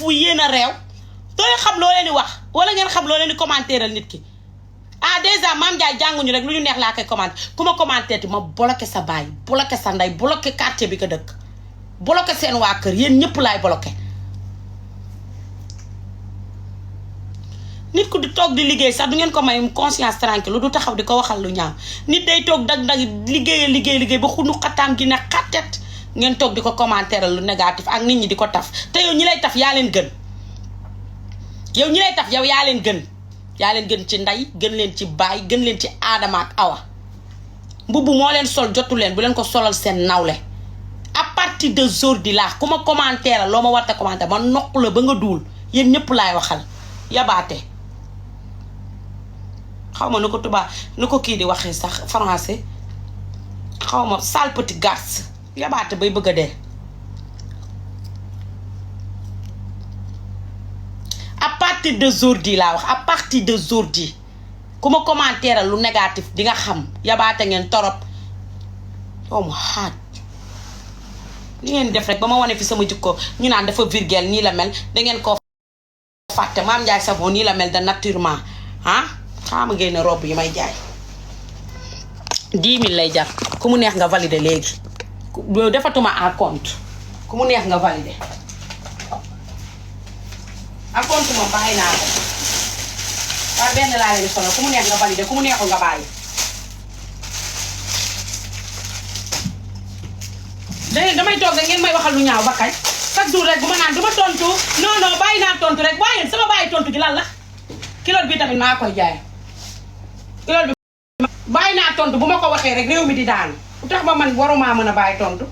fu yéen a réew doo xam loo leen di wax wala ngeen xam loo leen di commentéeral nit ki ah déjà Mame Ndiaye jànguñu rek lu ñu neex laa koy commenté ku ma commenté ti ma bloqué sa baay bloqué sa ndey bloqué quartier bi ko dëkk bloqué seen waa kër yéen ñëpp laay bloqué. nit ku di toog di liggéey sax du ngeen ko may conscience tranquille lu du taxaw di ko waxal lu ñaaw nit day toog dag liggéey ba xunu xataam gi ne xattet ngeen toog di ko commentéeral lu négatif ak nit ñi di ko taf te yow ñi lay taf yaa leen gën yow ñi lay taf yow yaa leen gën ci ndey gën leen ci baay gën leen ci aadama ak awa mbubu moo leen sol jotu leen bu leen ko solal seen nawle à partir de aujourd'hui laa ku ma commentéeral loo ma war a commenté ma noq la ba nga duul yéen ñëpp laay waxal yabaate xaw ma nu ko tubaab nu ko kii di waxee sax français xaw ma sale petit garce yabaate bay bëgg a dee à partir de aujourd'hui laa wax à partir de aujourd'hui ku ma commentéeral lu négatif di nga xam yabaate ngeen torop yow mu xaaj li ngeen def rek ba ma wane fi sama jikko ñu naan dafa virgule nii la mel dangeen koo fàtte Mame Ndiaye Savon nii la mel de naturellement ah xaama ngeen ne robe yi may jaay 10 000 lay jar ku mu neex nga valider léegi yow defatuma en compte ku mu neex nga valider en compte moom bàyyi naa ko waaye benn laa leen solo ku mu neex nga valider ku mu neexul nga bàyyi léegi damay toog rek ngeen may waxal lu ñaaw ba kañ chaque jour rek bu ma naan du ma tontu non bàyyi naa tontu rek waaye sama bàyyi tontu gi lan la kilo bi tamit maa koy jaay kilo bi bàyyi naa tontu bu ma ko waxee rek réew mi di daanu lu tax ba man waruma mën a bàyyi tontu